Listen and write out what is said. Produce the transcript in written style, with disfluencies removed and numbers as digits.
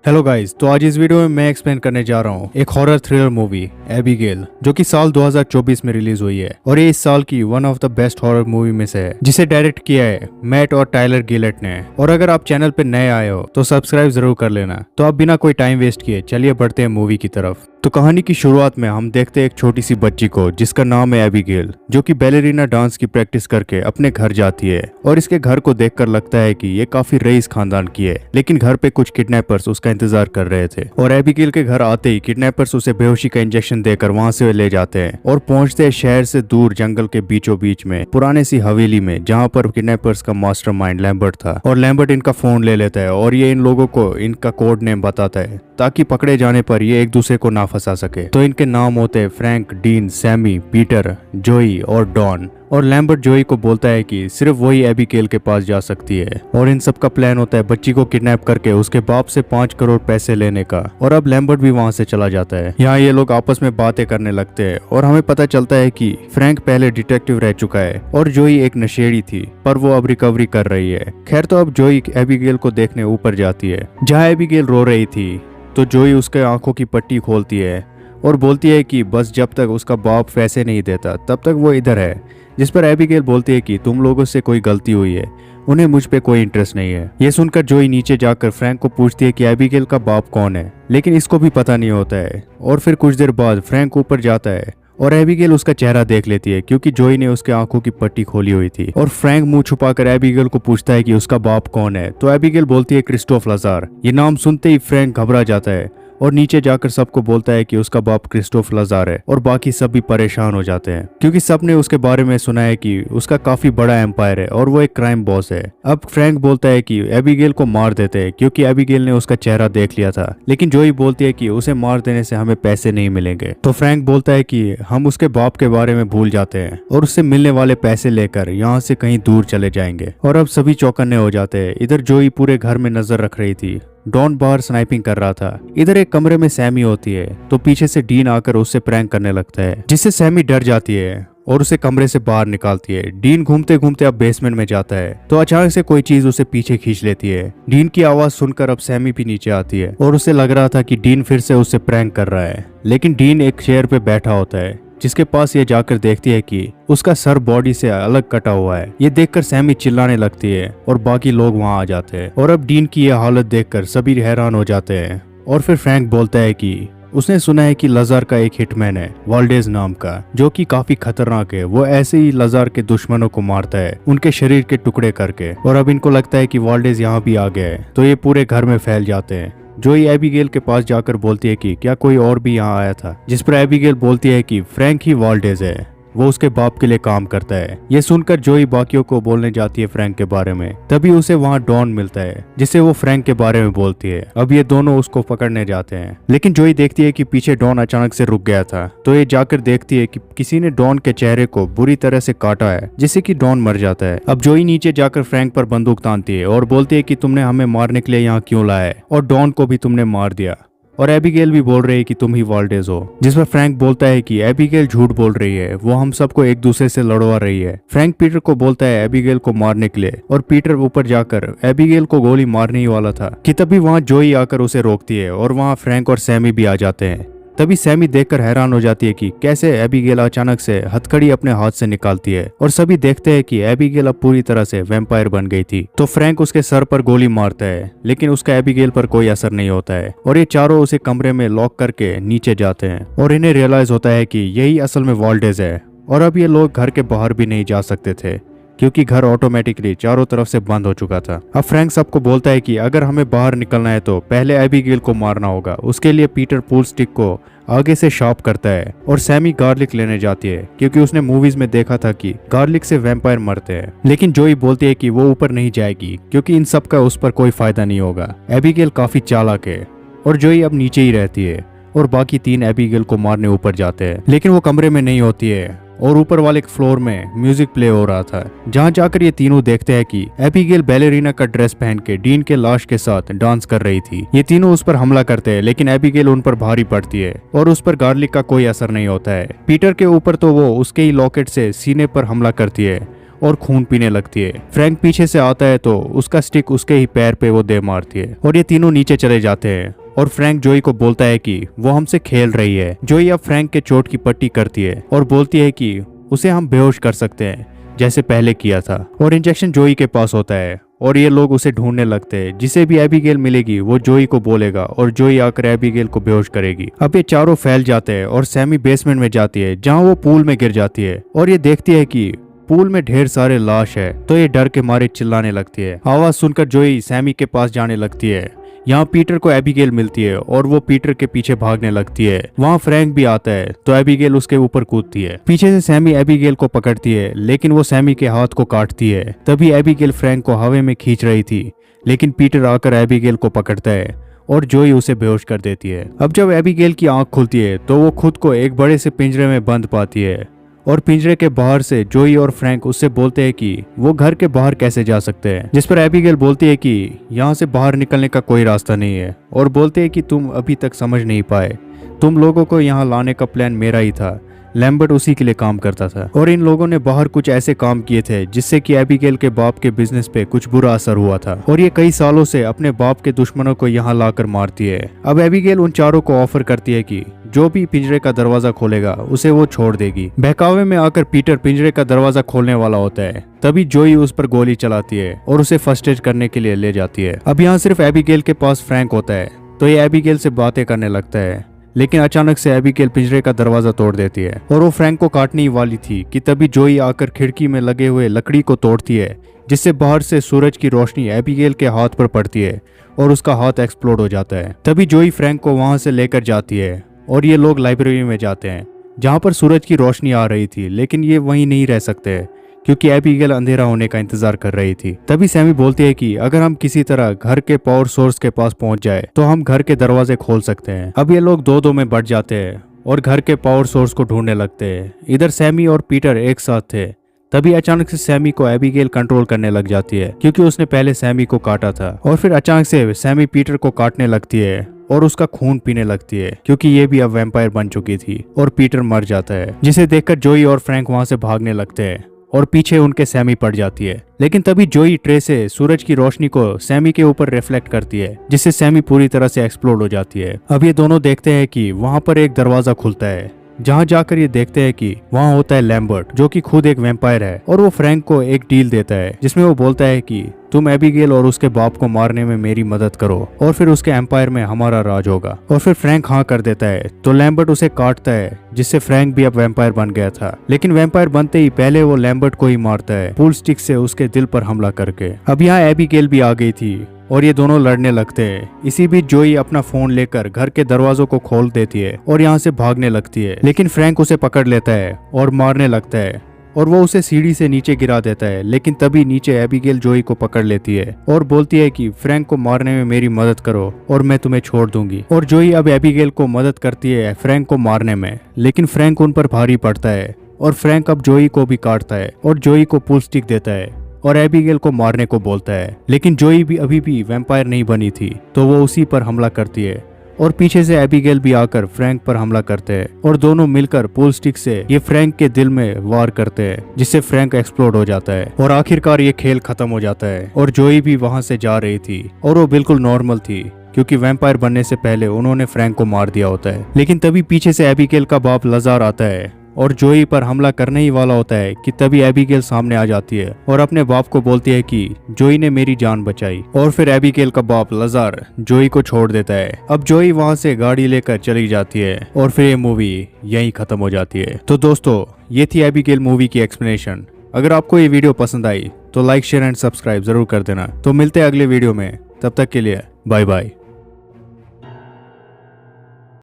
Hello guys, तो आज इस वीडियो में मैं एक्सप्लेन करने जा रहा हूँ एक हॉरर थ्रिलर मूवी एबिगेल, जो कि साल 2024 में रिलीज हुई है और ये इस साल की one of the best horror movie में से है, जिसे डायरेक्ट किया है मैट और टाइलर गिलेट ने। और अगर आप चैनल पे नए आए हो तो सब्सक्राइब जरूर कर लेना। तो अब बिना कोई टाइम वेस्ट किए चलिए बढ़ते हैं मूवी की तरफ। तो कहानी की शुरुआत में हम देखते हैं एक छोटी सी बच्ची को जिसका नाम है एबिगेल, जो कि बैलेरिना डांस की प्रैक्टिस करके अपने घर जाती है। और इसके घर को देखकर लगता है कि ये काफी रईस खानदान की है, लेकिन घर पे कुछ किडनैपर्स उसका इंतजार कर रहे थे। और एबिगेल के घर आते ही किडनैपर्स उसे बेहोशी का इंजेक्शन देकर वहां से ले जाते हैं और पहुंचते हैं शहर से दूर जंगल के बीचों बीच में पुराने सी हवेली में, जहाँ पर किडनैपर्स का मास्टरमाइंड लैम्बर्ट था। और लैम्बर्ट इनका फोन ले लेता है और ये इन लोगों को इनका कोड नेम बताता है ताकि पकड़े जाने पर ये एक दूसरे को ना फंसा सके। तो इनके नाम होते हैं फ्रैंक, डीन, सैमी, पीटर, जोई और डॉन। और लैम्बर्ट जोई को बोलता है कि सिर्फ वही एबिगेल के पास जा सकती है। और इन सब का प्लान होता है बच्ची को किडनैप करके उसके बाप से 5 करोड़ पैसे लेने का। और अब लैम्बर्ट भी वहां से चला जाता है। यहाँ ये लोग आपस में बातें करने लगते हैं और हमें पता चलता है कि फ्रैंक पहले डिटेक्टिव रह चुका है और जोई एक नशेड़ी थी, पर वो अब रिकवरी कर रही है। खैर, तो अब जोई एबिगेल को देखने ऊपर जाती है। जहाँ एबिगेल रो रही थी तो जोई उसके आंखों की पट्टी खोलती है और बोलती है कि बस जब तक उसका बाप पैसे नहीं देता तब तक वो इधर है। जिस पर एबिगेल बोलती है कि तुम लोगों से कोई गलती हुई है, उन्हें मुझ पे कोई इंटरेस्ट नहीं है। ये सुनकर जोई नीचे जाकर फ्रैंक को पूछती है कि एबिगेल का बाप कौन है, लेकिन इसको भी पता नहीं होता है। और फिर कुछ देर बाद फ्रैंक ऊपर जाता है और एबिगेल उसका चेहरा देख लेती है, क्योंकि जोई ने उसके आंखों की पट्टी खोली हुई थी। और फ्रैंक मुंह छुपाकर एबिगेल को पूछता है कि उसका बाप कौन है। तो एबिगेल बोलती है क्रिस्टोफ लाजार। ये नाम सुनते ही फ्रैंक घबरा जाता है और नीचे जाकर सबको बोलता है कि उसका बाप क्रिस्टोफ लाजार है। और बाकी सब भी परेशान हो जाते हैं, क्योंकि सबने उसके बारे में सुना है कि उसका काफी बड़ा एम्पायर है और वो एक क्राइम बॉस है। अब फ्रैंक बोलता है कि एबिगेल को मार देते हैं, क्योंकि एबिगेल ने उसका चेहरा देख लिया था। लेकिन जोई बोलती है कि उसे मार देने से हमें पैसे नहीं मिलेंगे। तो फ्रैंक बोलता है कि हम उसके बाप के बारे में भूल जाते हैं और उससे मिलने वाले पैसे लेकर यहाँ से कहीं दूर चले जाएंगे। और अब सभी चौकन्ने हो जाते हैं। इधर जोई पूरे घर में नजर रख रही थी, डॉन बाहर स्नाइपिंग कर रहा था। इधर एक कमरे में सैमी होती है तो पीछे से डीन आकर उससे प्रैंक करने लगता है, जिससे सैमी डर जाती है और उसे कमरे से बाहर निकालती है। डीन घूमते घूमते अब बेसमेंट में जाता है तो अचानक से कोई चीज उसे पीछे खींच लेती है। डीन की आवाज सुनकर अब सैमी भी नीचे आती है और उसे लग रहा था कि डीन फिर से उससे प्रैंक कर रहा है। लेकिन डीन एक चेयर पे बैठा होता है, जिसके पास ये जाकर देखती है कि उसका सर बॉडी से अलग कटा हुआ है। ये देखकर सैमी चिल्लाने लगती है और बाकी लोग वहां आ जाते हैं। और अब डीन की यह हालत देखकर सभी हैरान हो जाते हैं। और फिर फ्रैंक बोलता है कि उसने सुना है कि लाजार का एक हिटमैन है वाल्डेज नाम का, जो कि काफी खतरनाक है। वो ऐसे ही लाजार के दुश्मनों को मारता है, उनके शरीर के टुकड़े करके। और अब इनको लगता है कि वाल्डेज यहाँ भी आ गया है, तो ये पूरे घर में फैल जाते हैं। जोई एबिगेल के पास जाकर बोलती है कि क्या कोई और भी यहाँ आया था, जिस पर एबिगेल बोलती है कि फ्रैंक ही वाल्डेज है, वो उसके बाप के लिए काम करता है। ये सुनकर जोई बाकियों को बोलने जाती है फ्रैंक के बारे में। तभी उसे वहाँ डॉन मिलता है, जिसे वो फ्रैंक के बारे में बोलती है। अब ये दोनों उसको पकड़ने जाते हैं, लेकिन जोई देखती है कि पीछे डॉन अचानक से रुक गया था। तो ये जाकर देखती है कि किसी ने डॉन के चेहरे को बुरी तरह से काटा है, जिससे कि डॉन मर जाता है। अब जोई नीचे जाकर फ्रैंक पर बंदूक तानती है और बोलती है कि तुमने हमें मारने के लिए यहाँ क्यों लाया है, और डॉन को भी तुमने मार दिया। और एबिगेल भी बोल रही है कि तुम ही वाल्डेज हो, जिस पर फ्रैंक बोलता है कि एबिगेल झूठ बोल रही है, वो हम सबको एक दूसरे से लड़वा रही है। फ्रैंक पीटर को बोलता है एबिगेल को मारने के लिए, और पीटर ऊपर जाकर एबिगेल को गोली मारने ही वाला था कि तभी वहां जोई आकर उसे रोकती है और वहां फ्रैंक और सैमी भी आ जाते हैं। तभी सैमी देखकर हैरान हो जाती है कि कैसे एबिगेल अचानक से हथकड़ी अपने हाथ से निकालती है। और सभी देखते हैं कि एबिगेल अब पूरी तरह से वैम्पायर बन गई थी। तो फ्रैंक उसके सर पर गोली मारता है, लेकिन उसका एबिगेल पर कोई असर नहीं होता है। और ये चारों उसे कमरे में लॉक करके नीचे जाते हैं और इन्हें रियलाइज होता है कि यही असल में वाल्डेज है। और अब ये लोग घर के बाहर भी नहीं जा सकते थे, क्योंकि घर ऑटोमेटिकली चारों तरफ से बंद हो चुका था। अब फ्रैंक सबको बोलता है कि अगर हमें बाहर निकलना है तो पहले एबिगेल को मारना होगा। उसके लिए पीटर पूल स्टिक को आगे से शार्प करता है और सैमी गार्लिक लेने जाती है, क्योंकि उसने मूवीज में देखा था कि गार्लिक से वैम्पायर मरते हैं। लेकिन जोई बोलती है कि वो ऊपर नहीं जाएगी, क्योंकि इन सब का उस पर कोई फायदा नहीं होगा। एबिगेल काफी चालाक है और जोई अब नीचे ही रहती है और बाकी 3 एबिगेल को मारने ऊपर जाते हैं। लेकिन वो कमरे में नहीं होती है और ऊपर वाले फ्लोर में म्यूजिक प्ले हो रहा था, जहां जाकर ये तीनों देखते हैं कि एबिगेल बैलेरिना का ड्रेस पहन के डीन के लाश के साथ डांस कर रही थी। ये तीनों उस पर हमला करते हैं, लेकिन एबिगेल उन पर भारी पड़ती है और उस पर गार्लिक का कोई असर नहीं होता है। पीटर के ऊपर तो वो उसके ही लॉकेट से सीने पर हमला करती है और खून पीने लगती है। फ्रैंक पीछे से आता है तो उसका स्टिक उसके ही पैर पे वो दे मारती है और ये तीनों नीचे चले जाते हैं और फ्रैंक जोई को बोलता है कि वो हमसे खेल रही है। जोई अब फ्रैंक के चोट की पट्टी करती है और बोलती है कि उसे हम बेहोश कर सकते हैं जैसे पहले किया था, और इंजेक्शन जोई के पास होता है और ये लोग उसे ढूंढने लगते हैं। जिसे भी एबिगेल मिलेगी वो जोई को बोलेगा और जोई आकर एबिगेल को बेहोश करेगी। अब ये चारों फैल जाते हैं और सैमी बेसमेंट में जाती है जहाँ वो पूल में गिर जाती है और ये देखती है कि पूल में ढेर सारे लाश है, तो ये डर के मारे चिल्लाने लगती है। आवाज सुनकर जोई सैमी के पास जाने लगती है। यहाँ पीटर को एबिगेल मिलती है और वो पीटर के पीछे भागने लगती है। वहाँ फ्रैंक भी आता है तो एबिगेल उसके ऊपर कूदती है। पीछे से सैमी एबिगेल को पकड़ती है लेकिन वो सैमी के हाथ को काटती है। तभी एबिगेल फ्रैंक को हवा में खींच रही थी लेकिन पीटर आकर एबिगेल को पकड़ता है और जोई उसे बेहोश कर देती है। अब जब एबिगेल की आंख खुलती है तो वो खुद को एक बड़े से पिंजरे में बंद पाती है और पिंजरे के बाहर से जोई और फ्रैंक उससे बोलते हैं कि वो घर के बाहर कैसे जा सकते हैं, जिस पर एबिगेल बोलती है कि यहाँ से बाहर निकलने का कोई रास्ता नहीं है और बोलते हैं कि तुम अभी तक समझ नहीं पाए, तुम लोगों को यहाँ लाने का प्लान मेरा ही था, लैम्बर्ट उसी के लिए काम करता था और इन लोगों ने बाहर कुछ ऐसे काम किए थे जिससे कि एबिगेल के बाप के बिजनेस पे कुछ बुरा असर हुआ था और ये कई सालों से अपने बाप के दुश्मनों को यहाँ लाकर मारती है। अब एबिगेल उन चारों को ऑफर करती है कि जो भी पिंजरे का दरवाजा खोलेगा उसे वो छोड़ देगी। बहकावे में आकर पीटर पिंजरे का दरवाजा खोलने वाला होता है, तभी जोई उस पर गोली चलाती है और उसे फर्स्ट एड करने के लिए ले जाती है। अब यहाँ सिर्फ एबिगेल के पास फ्रैंक होता है तो ये एबिगेल से बातें करने लगता है, लेकिन अचानक से एबिगेल पिंजरे का दरवाजा तोड़ देती है और वो फ्रैंक को काटने ही वाली थी कि तभी जोई आकर खिड़की में लगे हुए लकड़ी को तोड़ती है, जिससे बाहर से सूरज की रोशनी एबिगेल के हाथ पर पड़ती है और उसका हाथ एक्सप्लोड हो जाता है। तभी जोई फ्रैंक को वहां से लेकर जाती है और ये लोग लाइब्रेरी में जाते हैं जहां पर सूरज की रोशनी आ रही थी, लेकिन ये वहीं नहीं रह सकते क्योंकि एबिगेल अंधेरा होने का इंतजार कर रही थी। तभी सैमी बोलती है कि अगर हम किसी तरह घर के पावर सोर्स के पास पहुंच जाए तो हम घर के दरवाजे खोल सकते हैं। अब ये लोग दो में बढ़ जाते हैं और घर के पावर सोर्स को ढूंढने लगते हैं। इधर सैमी और पीटर एक साथ थे, तभी अचानक से सैमी को एबिगेल कंट्रोल करने लग जाती है क्योंकि उसने पहले सैमी को काटा था और फिर अचानक से सैमी पीटर को काटने लगती है और उसका खून पीने लगती है क्योंकि ये भी अब वैम्पायर बन चुकी थी और पीटर मर जाता है, जिसे देखकर जोई और फ्रैंक वहां से भागने लगते हैं और पीछे उनके सैमी पड़ जाती है। लेकिन तभी जोई ट्रे से सूरज की रोशनी को सैमी के ऊपर रिफ्लेक्ट करती है जिससे सैमी पूरी तरह से एक्सप्लोड हो जाती है। अब ये दोनों देखते हैं कि वहां पर एक दरवाजा खुलता है जहां जाकर ये देखते हैं कि वहां होता है लैम्बर्ट जो कि खुद एक वैम्पायर है और वो फ्रैंक को एक डील देता है जिसमें वो बोलता है कि तुम एबिगेल और उसके बाप को मारने में मेरी मदद करो और फिर उसके एम्पायर में हमारा राज होगा। और फिर फ्रैंक हाँ कर देता है तो लैम्बर्ट उसे काटता है जिससे फ्रैंक भी अब वैम्पायर बन गया था, लेकिन वैम्पायर बनते ही पहले वो लैम्बर्ट को ही मारता है पूल स्टिक से उसके दिल पर हमला करके। अब यहाँ एबिगेल भी आ गई थी और ये दोनों लड़ने लगते हैं। इसी बीच जोई अपना फोन लेकर घर के दरवाजों को खोल देती है और यहाँ से भागने लगती है, लेकिन फ्रैंक उसे पकड़ लेता है और मारने लगता है और वो उसे सीढ़ी से नीचे गिरा देता है। लेकिन तभी नीचे एबिगेल जोई को पकड़ लेती है और बोलती है कि फ्रैंक को मारने में मेरी मदद करो और मैं तुम्हें छोड़ दूंगी। और जोई अब एबिगेल को मदद करती है फ्रैंक को मारने में, लेकिन फ्रैंक उन पर भारी पड़ता है और फ्रैंक अब जोई को भी काटता है और जोई को पुल स्टिक देता है और एबिगेल को मारने को बोलता है। लेकिन जोई भी अभी भी वैम्पायर नहीं बनी थी तो वो उसी पर हमला करती है और पीछे से एबिगेल भी आकर फ्रैंक पर हमला करते हैं और दोनों मिलकर पुल स्टिक से ये फ्रैंक के दिल में वार करते हैं जिससे फ्रैंक एक्सप्लोड हो जाता है और आखिरकार ये खेल खत्म हो जाता है। और जोई भी वहां से जा रही थी और वो बिल्कुल नॉर्मल थी क्योंकि वैम्पायर बनने से पहले उन्होंने फ्रैंक को मार दिया होता है। लेकिन तभी पीछे से एबिगेल का बाप लजार आता है और जोई पर हमला करने ही वाला होता है कि तभी एबिगेल सामने आ जाती है और अपने बाप को बोलती है कि जोई ने मेरी जान बचाई। और फिर एबिगेल का बाप लजार जोई को छोड़ देता है। अब जोई वहां से गाड़ी लेकर चली जाती है और फिर ये मूवी यहीं खत्म हो जाती है। तो दोस्तों ये थी एबिगेल मूवी की एक्सप्लेनेशन। अगर आपको ये वीडियो पसंद आई तो लाइक शेयर एंड सब्सक्राइब जरूर कर देना। तो मिलते हैं अगले वीडियो में, तब तक के लिए बाय बाय।